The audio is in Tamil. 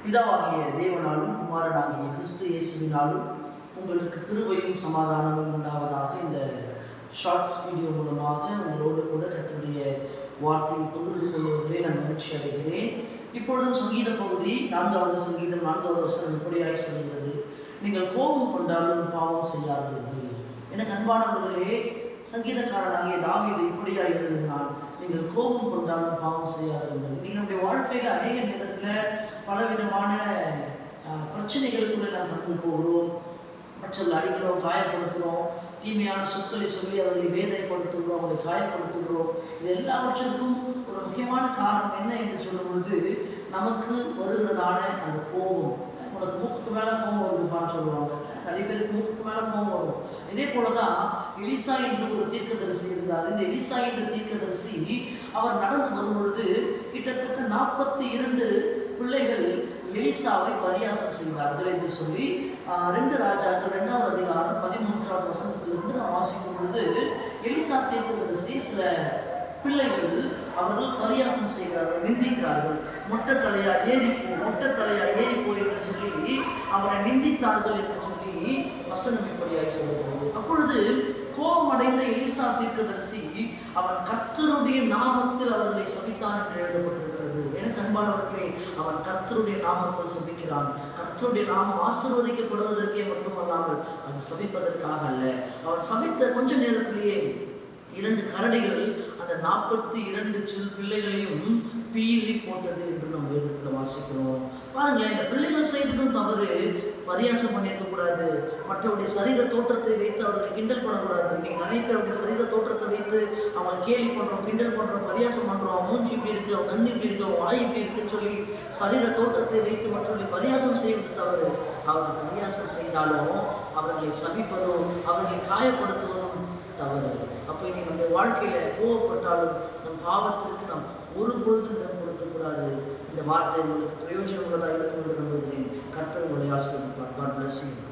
பிதாவாகிய தேவனாலும் குமாரனாகிய கிறிஸ்து இயேசுவினாலும் உங்களுக்கு கிருபையும் சமாதானமும் உண்டாவதாக. இந்த ஷார்ட்ஸ் வீடியோ மூலமாக உங்களோடு கூட கர்த்தருடைய வார்த்தையை பகிர்ந்து கொள்வதிலே நான் மகிழ்ச்சி அடைகிறேன். இப்பொழுதும் சங்கீத பகுதி 4வது சங்கீதம் 4வது வசனம் இப்படியாய் சொல்கிறது, நீங்கள் கோபம் கொண்டாலும் பாவம் செய்யாதீர்கள். எனக்கு அன்பானவர்களே, சங்கீதக்காரனாகிய தாவீது இப்படியாய் எழுதுகிறான், நீங்கள் கோபம் கொண்டாலும் பாவம் செய்யாதீர்கள். நீங்கள் நம்முடைய வாழ்க்கையில் அநேக நேரத்தில் பலவிதமான பிரச்சனைகளுக்குள்ளே நாம் கடந்து போகிறோம். மற்றவர்கள் அடிக்கிறோம், காயப்படுத்துகிறோம், தீமையான சொற்களை சொல்லி அவர்களை வேதனைப்படுத்துகிறோம், அவர்களை காயப்படுத்துகிறோம். இது எல்லாவற்றிற்கும் ஒரு முக்கியமான காரணம் என்ன என்று சொல்லும் பொழுது, நமக்கு வருகிறதான அந்த கோபம். உனக்கு மூக்குக்கு மேலே கோபம் வருதுப்பான்னு சொல்லுவாங்க. நிறைய பேருக்கு மூக்குக்கு மேலே கோபம் வரும். இதே போலதான் எலிசா என்று ஒரு தீர்க்கதரிசி இருந்தார். இந்த எலிசா என்ற தீர்க்கதரிசி அவர் நடந்து வரும் பொழுது கிட்டத்தட்ட 42 பிள்ளைகள் எலிசாவை பரியாசம் செய்தார்கள் என்று சொல்லி 2 ராஜாக்கள் 2வது அதிகாரம் 13வது வசனத்திலிருந்து நாம் வாசிக்கும் பொழுது, எலிசா தீர்க்கதரிசி சில பிள்ளைகள் அவர்கள் பரியாசம் செய்கிறார்கள், நிந்திக்கிறார்கள். மொட்டை தலையா ஏறிப்போ என்று சொல்லி அவரை நிந்தித்தார்கள் என்று சொல்லி வசனம் இப்படியாய் சொல்லுகிறது. அப்பொழுது கோபமடைந்த எலிசா தீர்க்கதரிசி அவன் கர்த்தருடைய நாமத்தில் அவர்களை சபித்தான் என்று எழுதப்பட்டிருக்கிறது. எனக்கு அன்பானவர்களே, அவன் கர்த்தருடைய நாமத்தில் சபிக்கிறான். கர்த்தருடைய நாமம் ஆசீர்வதிக்கப்படுவதற்கே மட்டுமல்லாமல் அது சபிப்பதற்காக அல்ல. அவன் சபித்த கொஞ்ச நேரத்திலேயே 2 கரடிகள் அந்த 42 பிள்ளைகளையும் பீறி போட்டது என்று நாம் வேதத்தில் வாசிக்கிறோம். பாருங்களேன், இந்த பிள்ளைகள் செய்ததும் தவறு. பரியாசம் பண்ணியிருக்க கூடாது. மற்றவருடைய சரீர தோற்றத்தை வைத்து அவர்களை கிண்டல் பண்ணக்கூடாது. இன்னைக்கு நிறைய பேருடைய சரீர தோற்றத்தை வைத்து அவங்களை கேலி பண்ணுறோம், கிண்டல் பண்ணுறோம், பரியாசம் பண்ணுறோம். அவன் மூஞ்சி இப்படி இருக்கு, அவன் கண் இப்படி இருக்கு, அவன் வாய் இப்படி இருக்குன்னு சொல்லி சரீர தோற்றத்தை வைத்து மற்றவர்களை பரியாசம் செய்வது தவறு. அவர்கள் பரியாசம் செய்தாலும் அவர்களை சபிப்பதும் அவர்களை காயப்படுத்துவதும் தவறு. அப்போ இன்னைக்கு நம்முடைய வாழ்க்கையில் கோவப்பட்டாலும் நம் பாவத்திற்கு நாம் ஒரு பொழுதும் இடம் கொடுக்கக்கூடாது. இந்த வார்த்தை உங்களுக்கு பிரயோஜனம் உள்ளதாக இருக்கும் என்று நம்புகிறேன். கர்த்தர் உங்களை ஆசீர்வதிப்பார். God bless you.